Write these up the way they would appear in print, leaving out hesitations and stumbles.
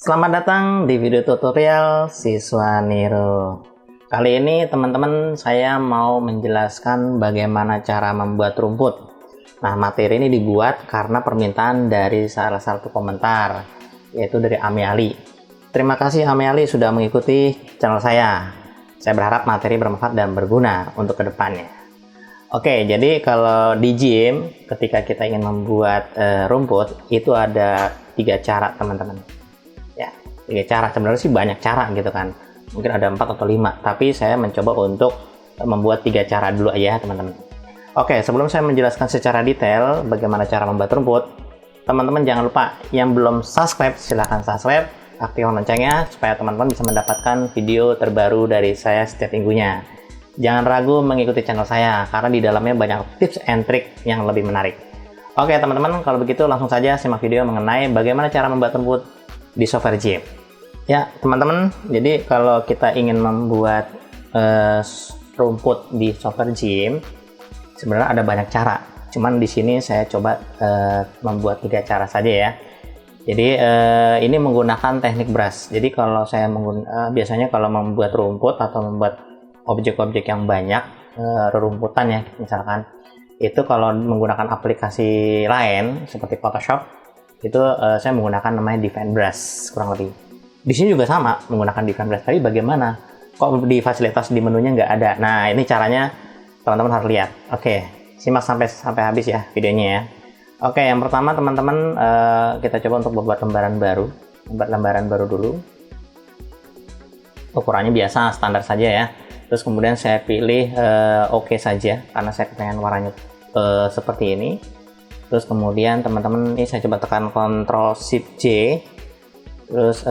Selamat datang di video tutorial Siswa Niro. Kali ini teman-teman saya mau menjelaskan bagaimana cara membuat rumput. Nah, materi ini dibuat karena permintaan dari salah satu komentar, yaitu dari Ameali. Terima kasih Ameali sudah mengikuti channel saya. Saya berharap materi bermanfaat dan berguna untuk kedepannya. Oke, jadi kalau di gym ketika kita ingin membuat rumput itu ada 3 cara teman-teman. Ya, 3 cara. Sebenarnya sih banyak cara gitu kan, mungkin ada 4 atau 5, tapi saya mencoba untuk membuat 3 cara dulu aja teman-teman. Oke, sebelum saya menjelaskan secara detail bagaimana cara membuat rumput, teman-teman jangan lupa yang belum subscribe silahkan subscribe, aktifkan loncengnya supaya teman-teman bisa mendapatkan video terbaru dari saya setiap minggunya. Jangan ragu mengikuti channel saya karena di dalamnya banyak tips and trik yang lebih menarik. Oke teman-teman, kalau begitu langsung saja simak video mengenai bagaimana cara membuat rumput di software gym. Ya teman-teman, jadi kalau kita ingin membuat rumput di software gym, sebenarnya ada banyak cara. Cuman di sini saya coba membuat 3 cara saja ya. Jadi ini menggunakan teknik brush. Jadi kalau saya biasanya kalau membuat rumput atau membuat objek-objek yang banyak, rerumputan ya misalkan, itu kalau menggunakan aplikasi lain seperti Photoshop, itu saya menggunakan namanya Define Brush kurang lebih. Di sini juga sama menggunakan Define Brush, tapi bagaimana kok di fasilitas di menunya nggak ada? Nah ini caranya teman-teman harus lihat. Oke, simak sampai habis ya videonya ya. Oke, yang pertama teman-teman kita coba untuk membuat lembaran baru. Membuat lembaran baru dulu. Ukurannya biasa standar saja ya. Terus kemudian saya pilih oke saja karena saya pengen warnanya seperti ini. Terus kemudian teman-teman ini saya coba tekan Ctrl Shift J. Terus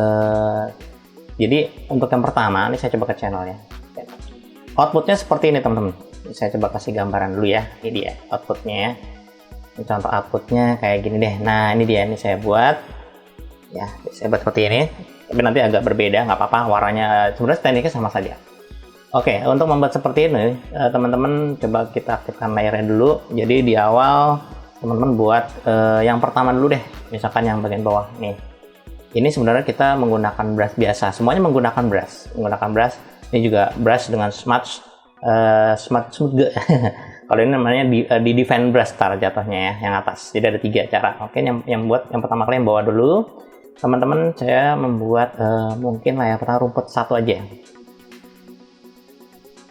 jadi untuk yang pertama ini saya coba ke channelnya. Outputnya seperti ini teman-teman. Saya coba kasih gambaran dulu ya. Ini dia outputnya ya. Ini contoh outputnya kayak gini deh. Nah ini dia, ini saya buat ya, saya buat seperti ini. Tapi nanti agak berbeda, nggak apa-apa. Warnanya sebenarnya tekniknya sama saja. Oke, untuk membuat seperti ini teman-teman coba kita aktifkan layarnya dulu. Jadi di awal teman-teman buat yang pertama dulu deh, misalkan yang bagian bawah nih. Ini sebenarnya kita menggunakan brush biasa, semuanya menggunakan brush. Ini juga brush dengan smudge smooth. Kalau ini namanya di Define Brush jatuhnya ya, yang atas. Jadi ada 3 cara. Oke, yang pertama kali yang bawah dulu, teman-teman saya membuat mungkin layer pertama rumput 1 aja.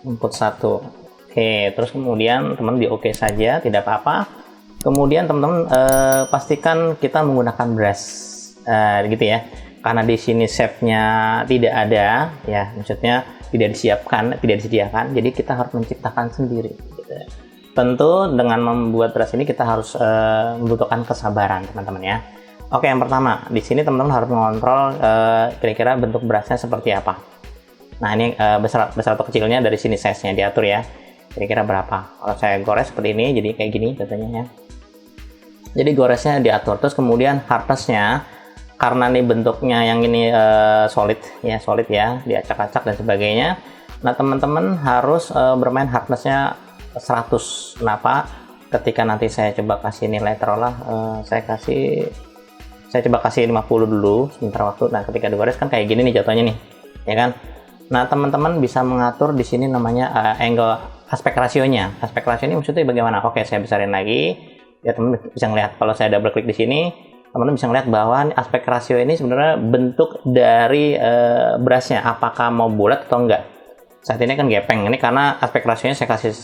Rumput 1. Oke, terus kemudian teman di oke saja, tidak apa-apa. Kemudian teman-teman pastikan kita menggunakan brush gitu ya, karena di sini shape-nya tidak ada ya, maksudnya tidak disediakan, jadi kita harus menciptakan sendiri gitu. Tentu dengan membuat brush ini kita harus membutuhkan kesabaran teman-teman ya. Oke, yang pertama di sini teman-teman harus mengontrol kira-kira bentuk brushnya seperti apa. Nah ini besar atau kecilnya dari sini size-nya diatur ya, kira-kira berapa. Kalau saya gores seperti ini jadi kayak gini contohnya ya. Jadi goresnya diatur. Terus kemudian hardness-nya, karena nih bentuknya yang ini solid ya, diacak-acak dan sebagainya. Nah teman-teman harus bermain hardness-nya 100. Kenapa? Ketika nanti saya coba kasih nilai taruhlah saya coba kasih 50 dulu sebentar waktu. Nah ketika digores kan kayak gini nih jatuhnya nih, ya kan? Nah teman-teman bisa mengatur di sini namanya angle aspek rasionya. Aspek rasio ini maksudnya bagaimana? Oke, saya besarin lagi. Ya teman bisa ngelihat, kalau saya double klik di sini, teman-teman bisa ngelihat bahwa aspek rasio ini sebenarnya bentuk dari brushnya, apakah mau bulat atau enggak. Saat ini kan gepeng, ini karena aspek rasionya saya kasih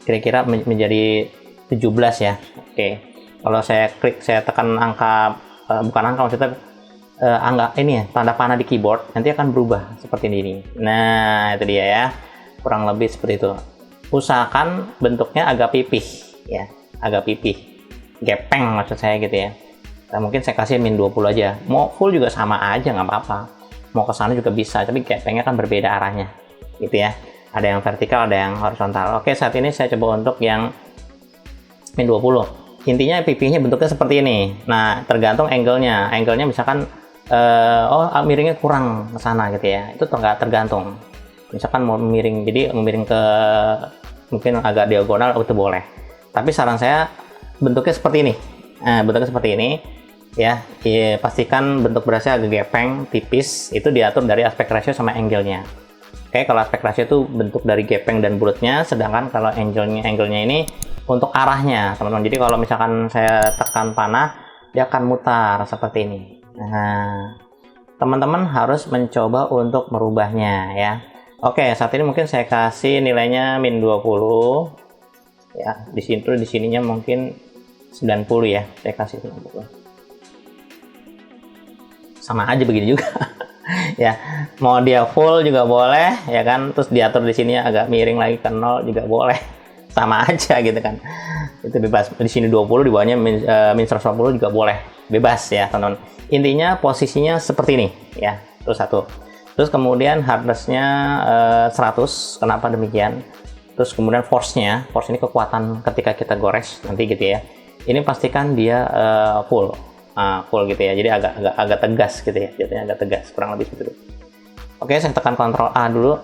kira-kira menjadi 17 ya. Oke, kalau saya klik, saya tekan angka, bukan angka maksudnya angka ini ya, tanda panah di keyboard, nanti akan berubah seperti ini. Nah itu dia ya, kurang lebih seperti itu. Usahakan bentuknya agak pipih ya, agak pipih, gepeng maksud saya gitu ya. Nah, mungkin saya kasih min 20 aja, mau full juga sama aja nggak apa-apa, mau ke sana juga bisa, tapi gepengnya kan berbeda arahnya gitu ya, ada yang vertikal ada yang horizontal. Oke, saat ini saya coba untuk yang min 20. Intinya pipihnya bentuknya seperti ini. Nah tergantung angle-nya misalkan miringnya kurang ke sana gitu ya, itu tergantung. Misalkan mau miring, jadi miring ke mungkin agak diagonal itu boleh. Tapi saran saya bentuknya seperti ini. Nah, bentuknya seperti ini. ya. Pastikan bentuk berasnya agak gepeng, tipis. Itu diatur dari aspek ratio sama angle-nya. Oke, kalau aspek ratio itu bentuk dari gepeng dan bulatnya, sedangkan kalau angle-nya ini untuk arahnya, teman-teman. Jadi kalau misalkan saya tekan panah, dia akan mutar seperti ini. Nah, teman-teman harus mencoba untuk merubahnya ya. Oke, saat ini mungkin saya kasih nilainya min 20. Ya, di sininya mungkin 90 ya. Saya kasih 90. Sama aja begini juga. Ya, mau dia full juga boleh ya kan, terus diatur di sini agak miring lagi ke 0 juga boleh, sama aja gitu kan. Itu bebas, di sini 20, di bawahnya min 120 juga boleh, bebas ya teman-teman. Intinya posisinya seperti ini ya. Terus kemudian hardness-nya 100. Kenapa demikian? Terus kemudian force ini kekuatan ketika kita gores nanti gitu ya. Ini pastikan dia full gitu ya, jadi agak tegas gitu ya, jatuhnya agak tegas, kurang lebih seperti itu. Oke, saya tekan Ctrl A dulu,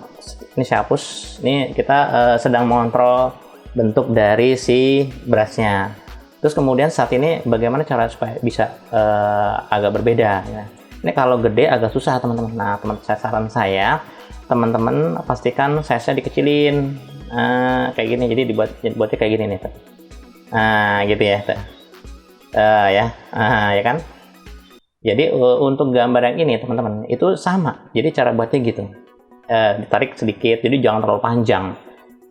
ini saya hapus. Ini kita sedang mengontrol bentuk dari si brushnya. Terus kemudian saat ini bagaimana cara supaya bisa agak berbeda ya. Ini kalau gede agak susah teman-teman. Nah, saran saya, teman-teman pastikan size-nya dikecilin, kayak gini, jadi dibuatnya kayak gini nih. Nah gitu ya. Ya kan. Jadi untuk gambar yang ini teman-teman itu sama, jadi cara buatnya gitu, ditarik sedikit, jadi jangan terlalu panjang.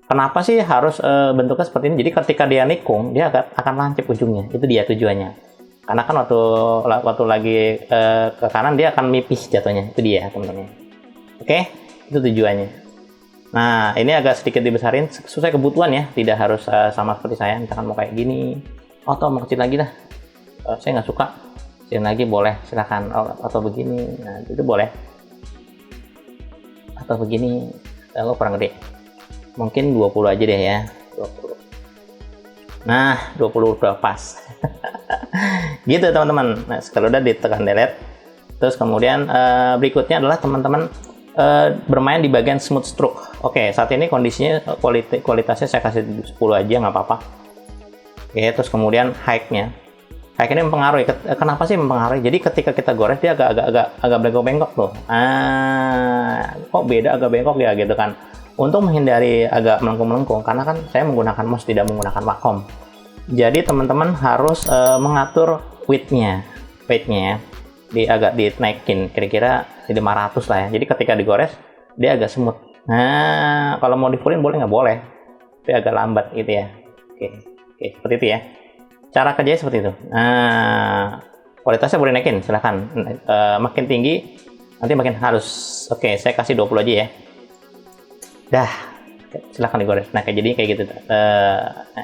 Kenapa sih harus bentuknya seperti ini? Jadi ketika dia nikung, dia akan lancip ujungnya, itu dia tujuannya. Karena kan waktu lagi ke kanan dia akan mipis jatuhnya, itu dia teman-teman. Oke, itu tujuannya. Nah, ini agak sedikit dibesarin sesuai kebutuhan ya, tidak harus sama seperti saya, misalkan mau kayak gini, atau mau kecil lagi dah. Saya nggak suka, kecil lagi boleh, silakan. Atau begini, nah itu boleh. Atau begini, kalau kurang gede, mungkin 20 aja deh ya, 20. Nah, 20 udah pas. Gitu teman-teman. Nah, kalau udah ditekan delete, terus kemudian berikutnya adalah teman-teman bermain di bagian smooth stroke. Oke, saat ini kondisinya kualitasnya saya kasih 10 aja, nggak apa-apa. Oke, terus kemudian height-nya. Height ini mempengaruhi. Kenapa sih mempengaruhi? Jadi ketika kita gores dia agak bengkok-bengkok tuh. Kok beda agak bengkok ya gitu kan. Untuk menghindari agak melengkung-melengkung, karena kan saya menggunakan mouse, tidak menggunakan Wacom. Jadi teman-teman harus mengatur weight-nya agak dinaikin, kira-kira di 500 lah ya. Jadi ketika digores dia agak smooth. Nah, kalau mau di-fullin boleh nggak boleh, tapi agak lambat gitu ya. Oke, seperti itu ya. Cara kerjanya seperti itu. Nah, kualitasnya boleh naikin, silahkan. Makin tinggi nanti makin halus. Oke, saya kasih 20 aja ya. Dah, silahkan digores. Nah, kayak gitu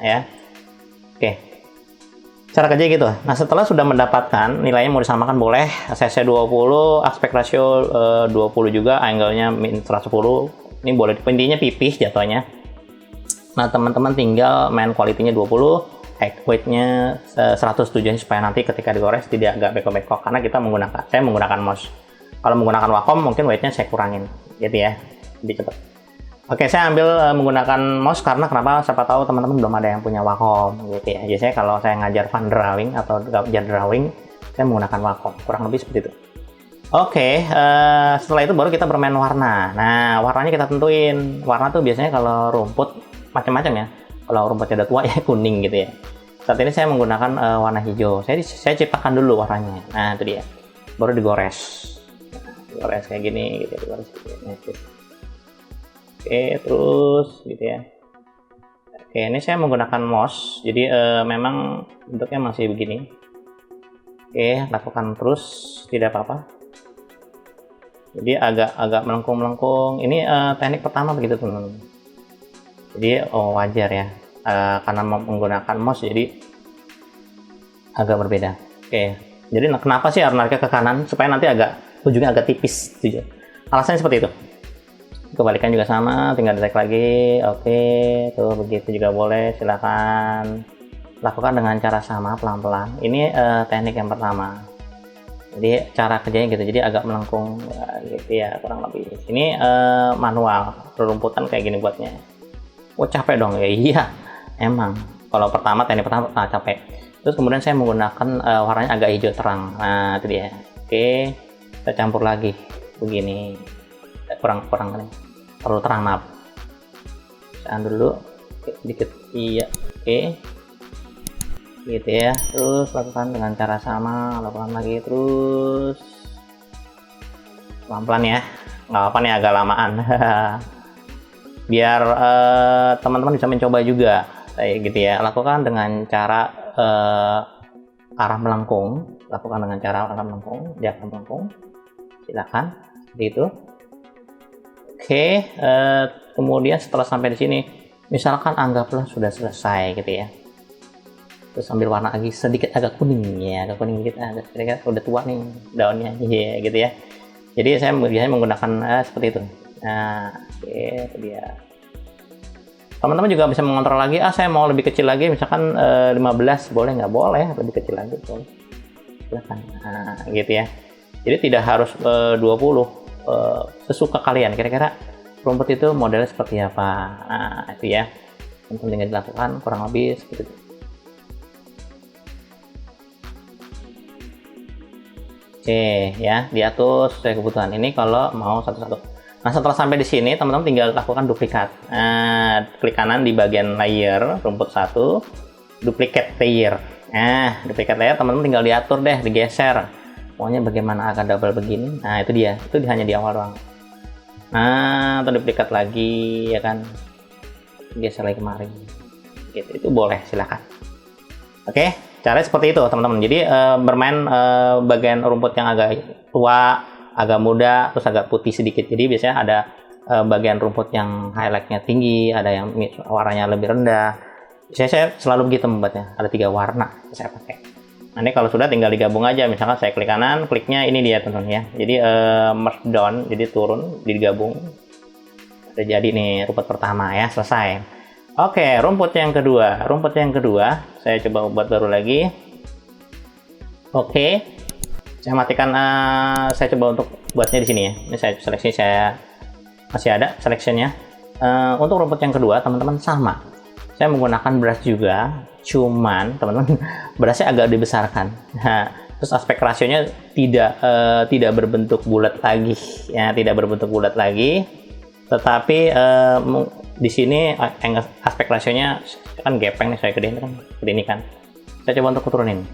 ya. Oke, cara kerja gitu. Nah, setelah sudah mendapatkan nilainya, mau disamakan boleh, size 20, aspek ratio 20 juga, angle-nya min 110. Ini boleh, intinya pipih jatuhnya. Nah, teman-teman tinggal main quality-nya 20, weight-nya 100, tujuannya supaya nanti ketika digores tidak agak bengkok-bengkok, karena saya menggunakan mouse. Kalau menggunakan Wacom mungkin weight-nya saya kurangin gitu ya, lebih cepat. Oke, saya ambil menggunakan mouse karena kenapa? Siapa tahu teman-teman belum ada yang punya Wacom gitu ya. Jadi kalau saya ngajar fun drawing atau ngajar drawing, saya menggunakan Wacom, kurang lebih seperti itu. Oke, setelah itu baru kita bermain warna. Nah, warnanya kita tentuin. Warna tuh biasanya kalau rumput macam-macam ya. Kalau rumputnya udah tua ya kuning gitu ya. Saat ini saya menggunakan warna hijau. Saya ciptakan dulu warnanya. Nah, itu dia. Baru digores. Digores kayak gini gitu, digores gitu. Oke, terus gitu ya. Oke, ini saya menggunakan mouse, jadi memang bentuknya masih begini. Oke, lakukan terus, tidak apa-apa. Jadi agak melengkung-melengkung. Ini teknik pertama begitu teman-teman. Jadi wajar ya, karena menggunakan mouse jadi agak berbeda. Oke, jadi kenapa sih harus nariknya ke kanan supaya nanti ujungnya agak tipis. Alasannya seperti itu. Kebalikan juga sama, tinggal detek lagi. Oke, tuh begitu juga boleh, silahkan lakukan dengan cara sama, pelan-pelan. Ini teknik yang pertama. Jadi cara kerjanya gitu, jadi agak melengkung gitu ya, kurang lebih. Ini manual, rumputan kayak gini buatnya. Oh, capek dong ya. Iya, emang kalau teknik pertama capek. Terus kemudian saya menggunakan warnanya agak hijau terang. Nah, itu dia. Oke, kita campur lagi begini. Kurang nih, terlalu terang, maaf. Tekan dulu sedikit. Iya, oke, gitu ya. Terus lakukan dengan cara sama, lakukan lagi terus pelan-pelan ya, nggak apa-apa nih agak lamaan. Biar teman-teman bisa mencoba juga kayak gitu ya. Lakukan dengan cara arah melengkung, di arah melengkung, silakan seperti itu. Oke, kemudian setelah sampai di sini, misalkan anggaplah sudah selesai gitu ya. Terus ambil warna lagi sedikit agak kuning ya, agak kuning dikit, agak udah tua nih daunnya, ya gitu ya. Jadi saya biasanya menggunakan seperti itu. Nah, oke, itu dia. Teman-teman juga bisa mengontrol lagi, saya mau lebih kecil lagi, misalkan 15, boleh nggak? Boleh, lebih kecil lagi, boleh. Silakan. Nah, gitu ya. Jadi tidak harus 20. Sesuka kalian, kira-kira rumput itu modelnya seperti apa. Nah, itu ya, penting dilakukan kurang lebih seperti itu. Oke ya, diatur sesuai kebutuhan. Ini kalau mau satu-satu. Nah, setelah sampai di sini teman-teman tinggal lakukan duplikat. Nah, klik kanan di bagian layer rumput 1, duplicate layer. Nah, duplicate layer teman-teman tinggal diatur deh, digeser. Maunya bagaimana, akan double begini. Nah, itu dia. Itu hanya di awal doang. Nah, atau duplikat lagi ya kan. Geser lagi kemarin. Gitu. Itu boleh, silakan. Oke, caranya seperti itu, teman-teman. Jadi bermain bagian rumput yang agak tua, agak muda, terus agak putih sedikit. Jadi biasanya ada bagian rumput yang highlightnya tinggi, ada yang warnanya lebih rendah. Saya selalu begitu membuatnya. Ada 3 warna saya pakai. Nah, ini kalau sudah tinggal digabung aja. Misalkan saya klik kanan, kliknya ini dia teman-teman ya. Jadi merge down, jadi turun, digabung. Udah jadi nih rumput pertama ya, selesai. Oke, rumput yang kedua. Saya coba buat baru lagi. Oke, saya matikan. Saya coba untuk buatnya di sini ya. Ini saya seleksi, saya masih ada seleksinya. Untuk rumput yang kedua, teman-teman sama. Saya menggunakan brush juga, cuman teman-teman brushnya agak dibesarkan. Nah, terus aspek rasionya tidak berbentuk bulat lagi, ya, Tetapi di sini aspek rasionya kan gepeng nih, saya gedein kan, ini kan. Saya coba untuk turunin.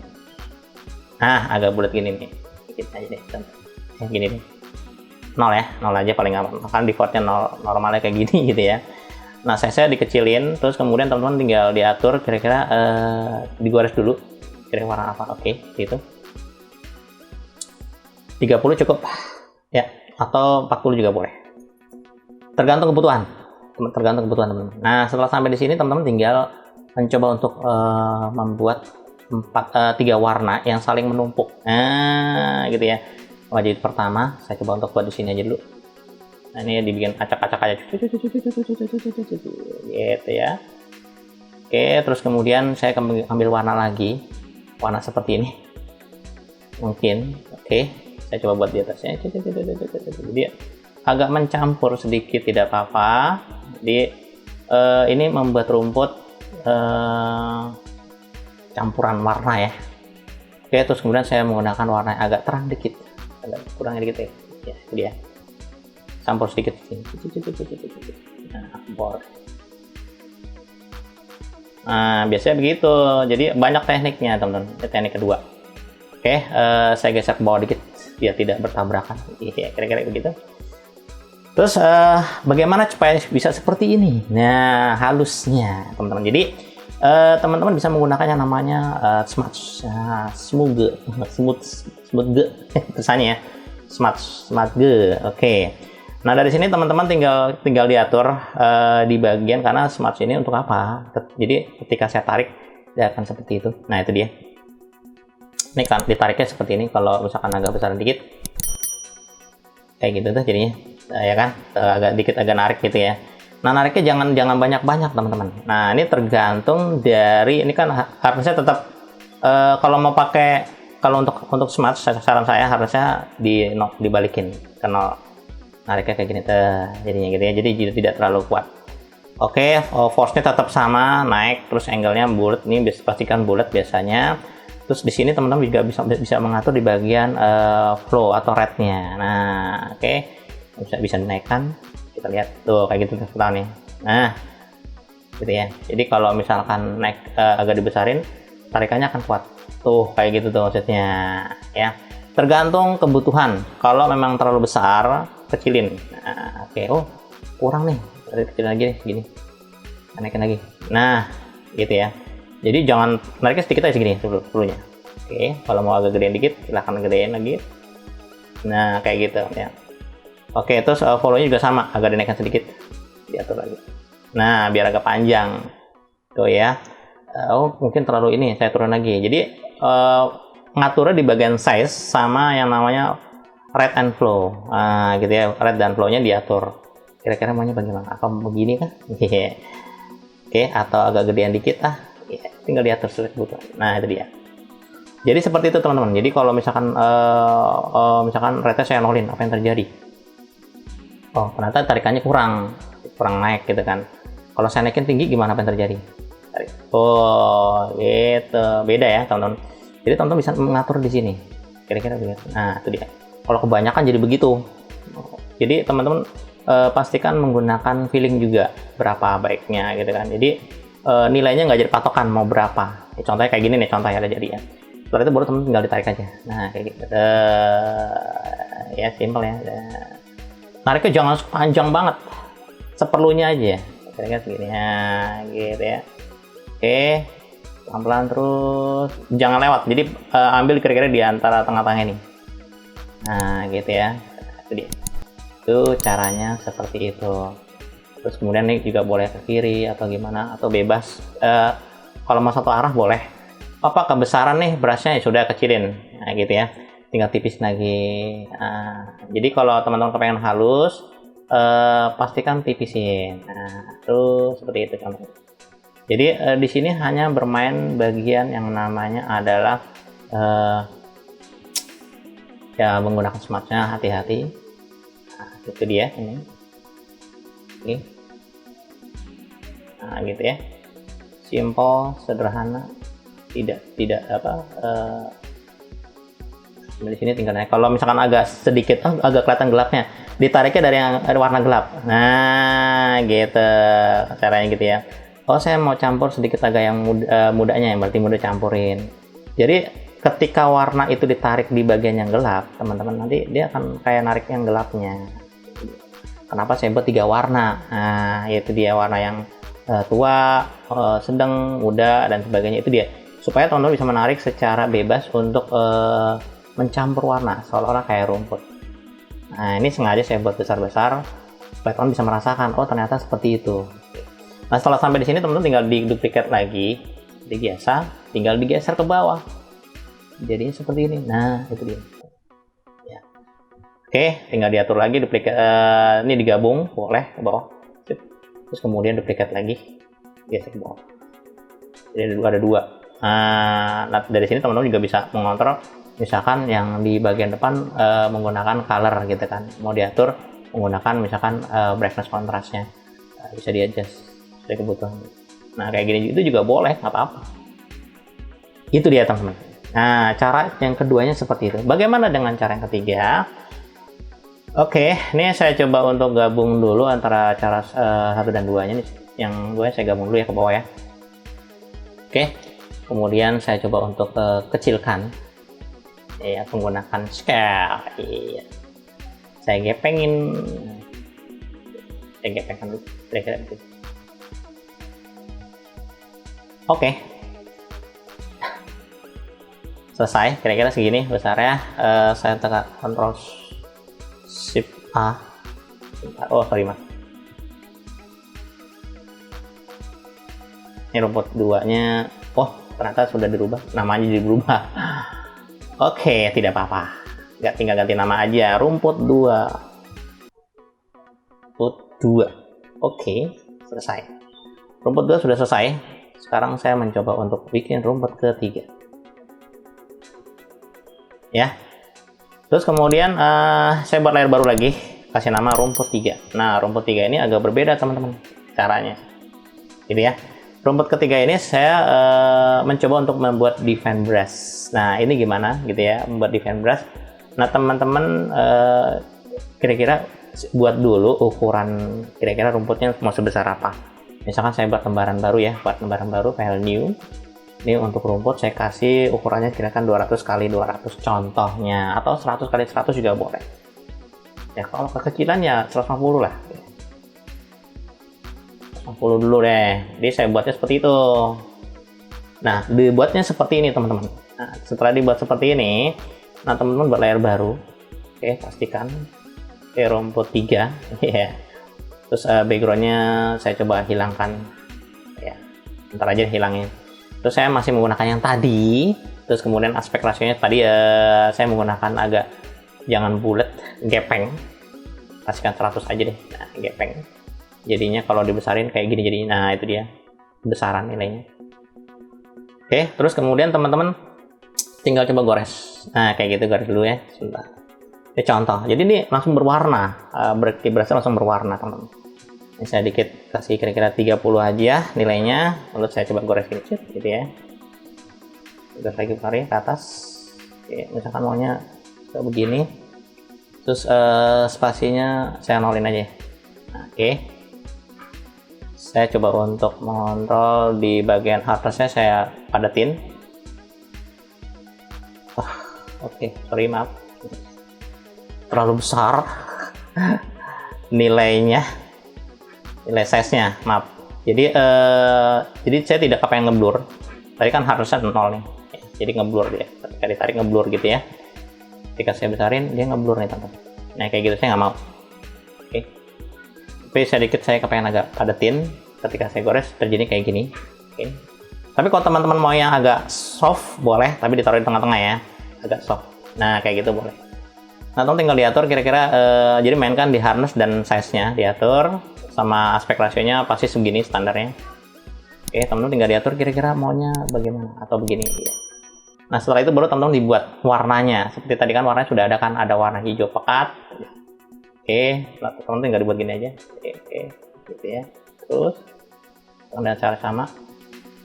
Nah, agak bulat gini nih, dikit aja deh, gini nih. 0 ya, 0 aja paling aman. Kan defaultnya 0, normalnya kayak gini gitu ya. Nah, saya dikecilin, terus kemudian teman-teman tinggal diatur kira-kira digores dulu kira-kira warna apa. Oke, gitu. 30 cukup ya, atau 40 juga boleh, tergantung kebutuhan teman-teman. Nah, setelah sampai di sini teman-teman tinggal mencoba untuk membuat 3 warna yang saling menumpuk. Nah, gitu ya. Wajib pertama saya coba untuk buat di sini aja dulu. Nah, ini dibikin acak-acak aja, gitu ya. Oke, terus kemudian saya ambil warna lagi, warna seperti ini mungkin. Oke, saya coba buat di atasnya. Jadi agak mencampur sedikit, tidak apa-apa. Jadi ini membuat rumput campuran warna ya. Oke, terus kemudian saya menggunakan warna yang agak terang dikit, agak kurang dikit ya. Ya, itu dia. Campur sedikit sini. Nah, biasanya begitu. Jadi banyak tekniknya, teman-teman. Teknik kedua. Oke, saya geser ke bawah dikit biar tidak bertabrakan. Iya, kira-kira begitu. Terus bagaimana supaya bisa seperti ini? Nah, halusnya, teman-teman. Jadi teman-teman bisa menggunakan yang namanya smooth kesannya ya. Smart G. Oke. Nah, dari sini teman-teman tinggal diatur di bagian, karena smart ini untuk apa? Jadi ketika saya tarik dia akan seperti itu. Nah, itu dia. Ini kan ditariknya seperti ini. Kalau misalkan agak besar dikit kayak gitu tuh jadinya, ya kan? Agak dikit, agak narik gitu ya. Nah, nariknya jangan banyak-banyak, teman-teman. Nah, ini tergantung dari, ini kan harusnya tetap kalau mau pakai, kalau untuk smart, saran saya harusnya dibalikin, karena nariknya kayak gini jadinya gitu ya. Jadi tidak terlalu kuat. Oke, force-nya tetap sama, naik, terus angle-nya bulat. Ini pastikan bulat biasanya. Terus di sini teman-teman juga bisa mengatur di bagian flow atau rate-nya. Nah, oke, bisa dinaikkan. Kita lihat tuh kayak gitu nih. Nah, gitu ya. Jadi kalau misalkan naik agak dibesarin, tarikannya akan kuat. Tuh kayak gitu tuh maksudnya, ya. Tergantung kebutuhan. Kalau memang terlalu besar, kecilin. Nah, oke. Oh, kurang nih. Kecil lagi deh, segini. Naikin lagi. Nah, gitu ya. Jadi jangan nariknya sedikit aja segini dulunya. Oke, kalau mau agak gedein dikit, silahkan gedein lagi. Nah, kayak gitu ya. Oke, terus follow-nya juga sama, agak dinaikkan sedikit. Diatur lagi. Nah, biar agak panjang. Tuh ya. Oh, mungkin terlalu ini, saya turun lagi. Jadi, ngaturnya di bagian size sama yang namanya rate and flow. Nah, gitu ya. Rate dan flow-nya diatur. Kira-kira maunya bagaimana? Apa begini kan? Oke, atau agak gedean dikit tinggal diatur kebutuhan. Nah, itu dia. Jadi seperti itu teman-teman. Jadi kalau misalkan misalkan rate saya nolin, apa yang terjadi? Oh, ternyata tarikannya kurang naik gitu kan. Kalau saya naikin tinggi, gimana apa yang terjadi? Oh, gitu. Beda ya teman-teman. Jadi teman-teman bisa mengatur di sini. Kira-kira begitu. Nah, itu dia. Kalau kebanyakan jadi begitu. Jadi teman-teman pastikan menggunakan feeling juga berapa baiknya gitu kan. Jadi nilainya nggak jadi patokan mau berapa. Contohnya kayak gini nih, contohnya ada jadi ya. Setelah itu baru teman tinggal ditarik aja. Nah, kayak gitu. Ya simple ya. Tariknya jangan panjang banget. Seperlunya aja. Kira-kira segini ya, gitu ya. Oke. Pelan-pelan terus. Jangan lewat. Jadi ambil kira-kira di antara tengah-tengah ini. Nah, gitu ya. Itu dia. Itu caranya seperti itu. Terus kemudian nih juga boleh ke kiri atau gimana, atau bebas. Kalau mau satu arah boleh. Apa kebesaran nih brushnya ya sudah kecilin. Nah, gitu ya. Tinggal tipis lagi. Nah, jadi kalau teman-teman kepengen halus, pastikan tipisin. Nah, terus seperti itu contohnya. Jadi di sini hanya bermain bagian yang namanya adalah ya menggunakan smartnya hati-hati. Itu dia ini. Oke. Nah, gitu ya. Simple, sederhana, tidak apa di sini tinggal naik. Kalau misalkan agak sedikit agak kelihatan gelapnya, ditariknya dari yang warna gelap. Nah, gitu caranya gitu ya. Oh, saya mau campur sedikit agak yang mudanya, yang berarti mudah campurin. Jadi ketika warna itu ditarik di bagian yang gelap, teman-teman, nanti dia akan kayak narik yang gelapnya. Kenapa saya buat 3 warna? Nah, yaitu dia warna yang tua, sedang, muda, dan sebagainya. Itu dia. Supaya teman-teman bisa menarik secara bebas untuk mencampur warna, seolah-olah kayak rumput. Nah, ini sengaja saya buat besar-besar, supaya teman-teman bisa merasakan, oh ternyata seperti itu. Nah, setelah sampai di sini, teman-teman tinggal di-duplicate lagi, biasa, tinggal digeser ke bawah. Jadi seperti ini. Nah, itu dia. Oke, tinggal diatur lagi, duplicate, ini digabung, boleh ke bawah. Terus kemudian duplicate lagi, geser ke bawah. Jadi ada 2. Nah, dari sini teman-teman juga bisa mengontrol, misalkan yang di bagian depan menggunakan color gitu kan. Mau diatur menggunakan misalkan brightness kontrasnya. Bisa di-adjust sesuai kebutuhan. Nah, kayak gini itu juga boleh, nggak apa-apa. Itu dia teman-teman. Nah, cara yang keduanya seperti itu. Bagaimana dengan cara yang ketiga? Oke, ini saya coba untuk gabung dulu antara cara 1 dan 2-nya nih. Yang gue saya gabung dulu ya ke bawah ya. Oke, kemudian saya coba untuk kecilkan ya menggunakan scale. Iya. Saya gepengin. Saya gepengkan dulu. Kira-kira gitu. Oke. Selesai, kira-kira segini besarnya. Saya tekan Ctrl Shift A. Oh, sorry mas. Ini rumput 2-nya. Oh, ternyata sudah dirubah. Namanya dirubah. Oke, tidak apa-apa. Nggak, tinggal ganti nama aja. Rumput 2. Rumput 2. Oke, selesai. Rumput 2 sudah selesai. Sekarang saya mencoba untuk bikin rumput ketiga. Ya. Terus kemudian saya buat layer baru lagi, kasih nama rumput 3. Nah, rumput 3 ini agak berbeda teman-teman. caranya. Gitu ya. Rumput ketiga ini saya mencoba untuk membuat defense brush. Nah, ini gimana gitu ya, membuat defense brush. Nah, teman-teman kira-kira buat dulu ukuran kira-kira rumputnya mau sebesar apa. Misalkan saya buat lembaran baru ya, buat lembaran baru file new. Ini untuk rumput saya kasih ukurannya kira-kira 200 x 200 contohnya, atau 100 x 100 juga boleh. Ya, kalau kekecilan ya 150 lah. 150 dulu deh. Jadi saya buatnya seperti itu. Nah, dibuatnya seperti ini teman-teman. Nah, setelah dibuat seperti ini, nah teman-teman buat layar baru. Oke, pastikan. Oke, rumput 3 ya. Terus backgroundnya saya coba hilangkan ya. Ntar aja hilangin. Terus saya masih menggunakan yang tadi. Terus kemudian aspek rasionya tadi saya menggunakan agak jangan bulat, gepeng. Kasihkan 100 aja deh. Nah, gepeng. Jadinya kalau dibesarin kayak gini jadinya. Nah, itu dia besaran nilainya. Oke, terus kemudian teman-teman tinggal coba gores. Nah, kayak gitu gores dulu ya. Sebentar. Ini contoh. Jadi ini langsung berwarna. Berarti berasa langsung berwarna, teman-teman. Ini saya dikit kasih kira-kira 30 aja nilainya. Lalu saya coba gores sedikit gitu ya. Gores lagi ke atas. Oke, misalkan maunya kayak begini. Terus spasinya saya nolin aja. Nah, oke. Saya coba untuk mengontrol di bagian atasnya saya padatin. Oke, sorry maaf. Terlalu besar nilainya, nilai size-nya, maaf. Jadi saya tidak kepengen ngeblur. Tadi kan harusnya 0 nih. Jadi ngeblur dia. Ketika ditarik ngeblur gitu ya. Ketika saya besarin dia ngeblur nih teman-teman. Nah, kayak gitu saya nggak mau. Oke. Tapi sedikit saya kepengen agak padatin. Ketika saya gores terjadi kayak gini. Oke. Tapi kalau teman-teman mau yang agak soft boleh, tapi ditaruh di tengah-tengah ya, agak soft. Nah, kayak gitu boleh. Nah, teman tinggal diatur kira-kira jadi mainkan di hardness dan size-nya diatur, sama aspek rasionya pasti segini standarnya. Oke, teman-teman tinggal diatur kira-kira maunya bagaimana atau begini ya. Nah, setelah itu baru teman-teman dibuat warnanya. Seperti tadi kan warnanya sudah ada kan, ada warna hijau pekat. Oke, teman-teman tinggal dibuat gini aja. Oke, gitu ya. Terus dengan cara sama.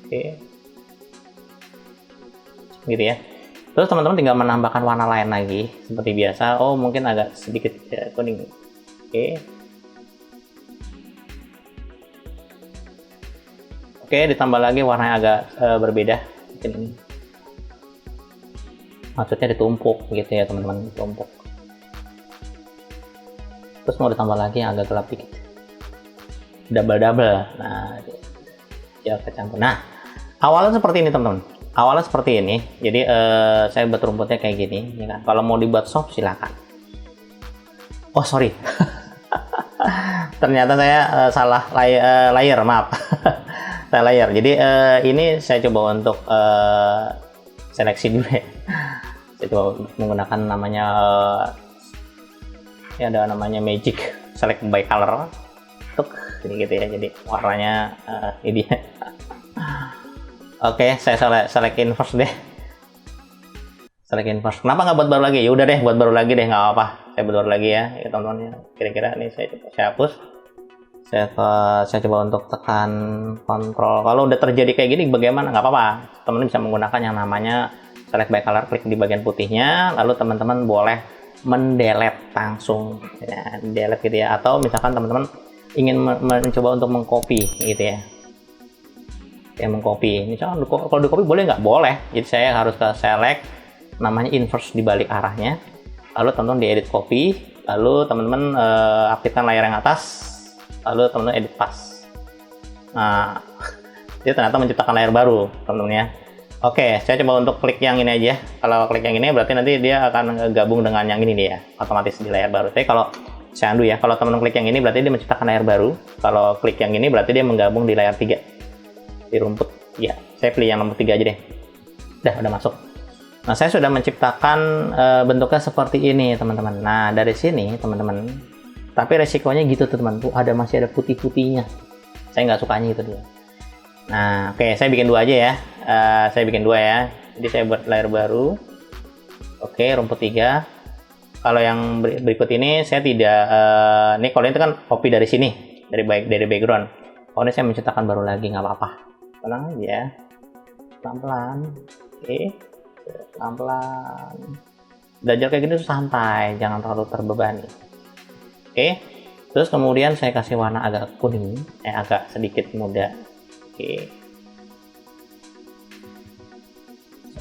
Oke. Gitu ya. Terus teman-teman tinggal menambahkan warna lain lagi seperti biasa. Oh, mungkin agak sedikit kuning. Oke. Oke, ditambah lagi warnanya agak berbeda. Mungkin ini. Maksudnya ditumpuk gitu ya, teman-teman, ditumpuk. Terus mau ditambah lagi yang agak gelap dikit. Double. Nah, ya kecampur. Nah, awalnya seperti ini, teman-teman. Awalnya seperti ini. Jadi saya buat rumputnya kayak gini, ya kan. Kalau mau dibuat soft silakan. Oh, sorry. Ternyata saya salah layer, maaf. Saya layer. Jadi ini saya coba untuk seleksi dulu ya. Saya coba menggunakan namanya ya ada namanya magic select by color. Jadi gitu ya. Jadi warnanya ini dia. Oke, saya select inverse deh. Select inverse. Kenapa nggak buat baru lagi? Ya udah deh, buat baru lagi deh, nggak apa-apa. Saya buat baru lagi ya, teman-teman. Kira-kira ini saya hapus. Saya coba untuk tekan kontrol. Kalau udah terjadi kayak gini, bagaimana? Nggak apa-apa. Teman-teman bisa menggunakan yang namanya select by color. Klik di bagian putihnya, lalu teman-teman boleh mendelete langsung, ya, delete gitu ya. Atau misalkan teman-teman ingin mencoba untuk mengcopy gitu ya. Yang mengcopy, misalkan kalau di copy boleh nggak? Boleh. Jadi saya harus ke select namanya inverse di balik arahnya, lalu teman-teman di edit copy, lalu teman-teman aktifkan layar yang atas, lalu teman-teman edit pas. Nah, dia ternyata menciptakan layar baru, teman-teman ya. Oke, saya coba untuk klik yang ini aja. Kalau klik yang ini berarti nanti dia akan gabung dengan yang ini nih ya, otomatis di layar baru. Tapi kalau saya undo ya, kalau teman-teman klik yang ini berarti dia menciptakan layar baru. Kalau klik yang ini berarti dia menggabung di layar 3. Di rumput ya, saya pilih yang nomor 3 aja deh. Udah masuk. Nah, saya sudah menciptakan bentuknya seperti ini, teman-teman. Nah, dari sini, teman-teman. Tapi resikonya gitu, teman-teman. Tuh masih ada putih-putihnya. Saya nggak sukanya itu dia. Nah, oke, saya bikin 2 aja ya. Saya bikin 2 ya. Jadi saya buat layar baru. Oke, rumput 3. Kalau yang berikut ini saya tidak. Ini kalau ini kan copy dari sini, dari background. Oh, ini saya menciptakan baru lagi, nggak apa-apa. Tenang aja. Pelan-pelan. Oke. Pelan-pelan. Belajar kayak gini tuh santai, jangan terlalu terbebani. Oke. Terus kemudian saya kasih warna agak kuning, agak sedikit muda. Oke.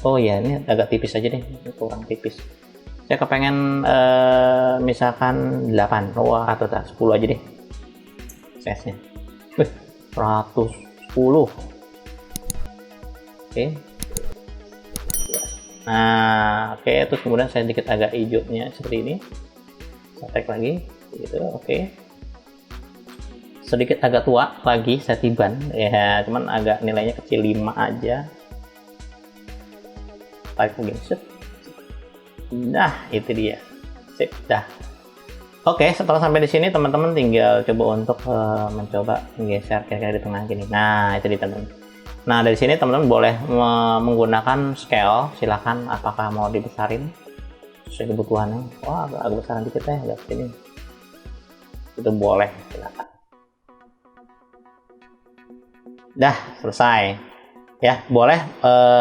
Oh ya, ini agak tipis aja deh, kurang tipis. Saya kepengen misalkan 8, atau 10 aja deh size-nya. 110. Oke. Nah, oke, terus kemudian saya sedikit agak hijaunya seperti ini. Saya tag lagi, gitu, oke. Sedikit agak tua lagi, saya tiban, ya, cuman agak nilainya kecil 5 aja. Tarik lagi, set. Nah, itu dia. Sip, dah. Oke, setelah sampai di sini teman-teman tinggal coba untuk mencoba menggeser kira-kira di tengah gini. Nah, itu di teman-teman. Nah, dari sini teman-teman boleh menggunakan scale, silakan apakah mau dibesarin sesuai kebutuhannya. Wah, agak besaran dikit ya, agak sini. Itu boleh, silakan. Dah, selesai. Ya, boleh.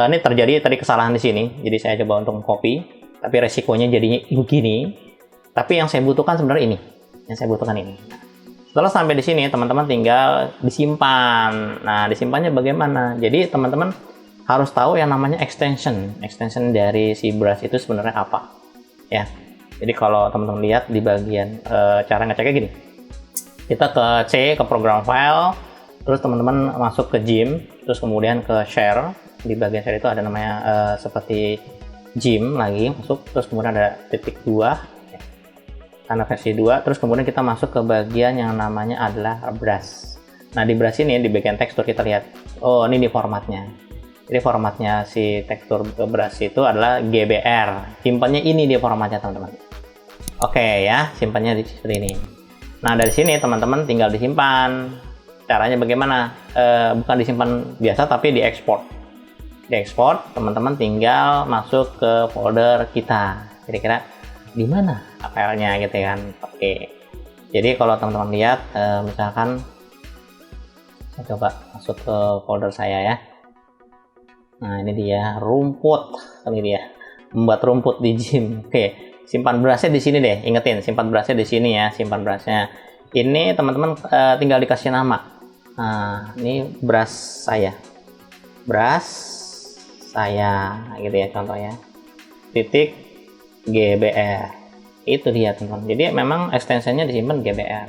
Ini terjadi tadi kesalahan di sini, jadi saya coba untuk copy, tapi resikonya jadinya begini. Tapi yang saya butuhkan sebenarnya ini. Yang saya butuhkan ini. Setelah sampai di sini, teman-teman tinggal disimpan. Nah, disimpannya bagaimana? Jadi, teman-teman harus tahu yang namanya extension. Extension dari si brush itu sebenarnya apa. Ya. Jadi, kalau teman-teman lihat di bagian cara ngeceknya gini. Kita ke C, ke program file. Terus teman-teman masuk ke Gim. Terus kemudian ke share. Di bagian share itu ada namanya seperti Gim lagi. Masuk. Terus kemudian ada titik 2. Karena versi 2, terus kemudian kita masuk ke bagian yang namanya adalah brush. Nah, di brush ini, di bagian tekstur kita lihat, oh ini di formatnya. Jadi formatnya si tekstur brush itu adalah GBR. Simpannya ini di formatnya, teman-teman. Oke ya, simpannya di seperti ini. Nah, dari sini teman-teman tinggal disimpan. Caranya bagaimana? Bukan disimpan biasa, tapi diekspor. Diekspor, teman-teman tinggal masuk ke folder kita. Kira-kira di mana filenya gitu kan. Oke, jadi kalau teman-teman lihat misalkan saya coba masuk ke folder saya ya. Nah, ini dia rumput, ini dia membuat rumput di Gim. Oke, simpan brushnya di sini deh, ingetin simpan brushnya di sini ya, simpan brushnya. Ini teman-teman tinggal dikasih nama. Nah, ini brush saya gitu ya contohnya, titik GBR. Itu dia teman-teman. Jadi memang ekstensinya disimpan GBR,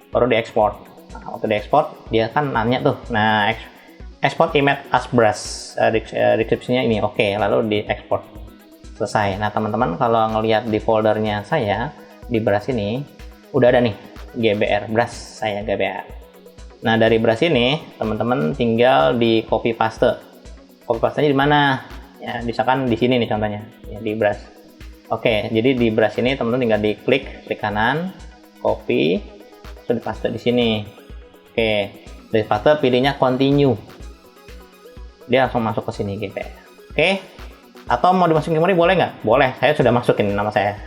baru diekspor. Nah, waktu diekspor dia kan nanya tuh, nah export image as brush, deskripsinya ini oke, lalu diekspor, selesai. Nah, teman-teman kalau ngelihat di foldernya saya di brush ini udah ada nih GBR, brush saya GBR. Nah, dari brush ini teman-teman tinggal di copy paste. Copy pastenya di mana ya, misalkan di sini nih contohnya ya, di brush. Oke, jadi di brush ini teman-teman tinggal diklik kanan, copy, terus dipaste di sini. Oke, dari paste pilihnya continue. Dia langsung masuk ke sini gitu ya. Oke, atau mau dimasukin kemari boleh nggak? Boleh, saya sudah masukin nama saya.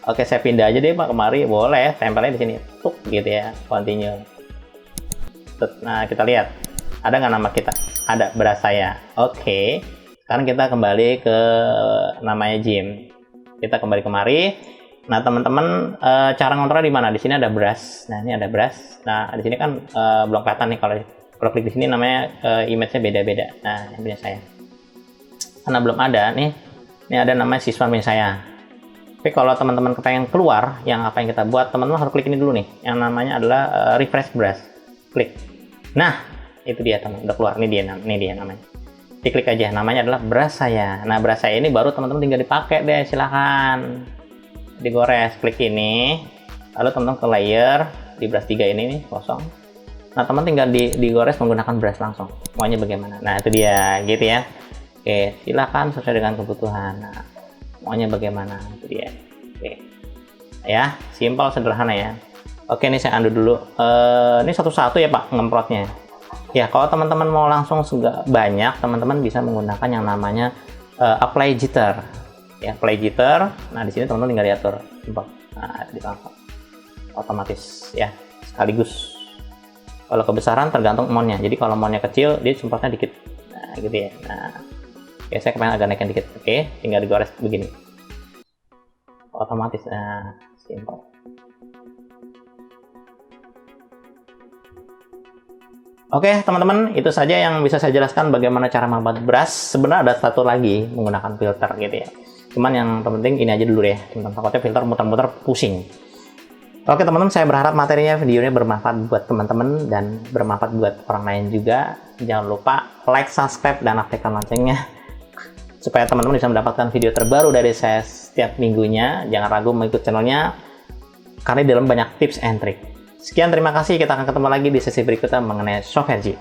Oke, saya pindah aja deh Pak kemari, boleh, tempelnya di sini, tuk gitu ya, continue. Nah, kita lihat, ada nggak nama kita? Ada, brush saya. Oke. Sekarang kita kembali ke namanya Gim. Kita kembali kemari. Nah, teman-teman cara ngontrolnya di mana? Di sini ada brush. Nah, ini ada brush. Nah, di sini kan belum kelihatan nih kalau klik di sini namanya image-nya beda-beda. Nah, ini punya saya. Karena belum ada nih. Ini ada namanya siswa punya saya. Tapi kalau teman-teman kepengen keluar, yang apa yang kita buat, teman-teman harus klik ini dulu nih. Yang namanya adalah refresh brush. Klik. Nah, itu dia teman. Udah keluar. Ini dia namanya. Diklik aja, namanya adalah brush saya. Nah, brush saya ini baru teman-teman tinggal dipakai deh, silahkan digores, klik ini, lalu teman-teman ke layer di brush 3 ini nih kosong. Nah, teman tinggal digores menggunakan brush langsung. Maunya bagaimana? Nah, itu dia gitu ya. Oke, silahkan sesuai dengan kebutuhan. Nah, maunya bagaimana? Itu dia. Oke, ya, simpel sederhana ya. Oke, ini saya undo dulu. Ini satu-satu ya Pak ngemprotnya. Ya, kalau teman-teman mau langsung banyak, teman-teman bisa menggunakan yang namanya apply jitter. Ya, apply jitter. Nah, di sini teman-teman tinggal diatur. Nah, di otomatis ya, sekaligus. Kalau kebesaran tergantung mountnya. Jadi kalau mountnya kecil, dia semprotnya dikit. Nah, gitu ya. Nah, oke, saya kepengen agak naikin dikit. Oke, tinggal digores begini. Otomatis. Nah, simple. Oke, teman-teman, itu saja yang bisa saya jelaskan bagaimana cara membuat brush. Sebenarnya ada satu lagi menggunakan filter gitu ya. Cuman yang terpenting ini aja dulu ya, teman-teman. Takutnya filter muter-muter pusing. Oke teman-teman, saya berharap materinya videonya bermanfaat buat teman-teman dan bermanfaat buat orang lain juga. Jangan lupa like, subscribe, dan aktifkan loncengnya supaya teman-teman bisa mendapatkan video terbaru dari saya setiap minggunya. Jangan ragu mengikuti channelnya karena di dalam banyak tips and trick. Sekian, terima kasih. Kita akan ketemu lagi di sesi berikutnya mengenai Shop Herji.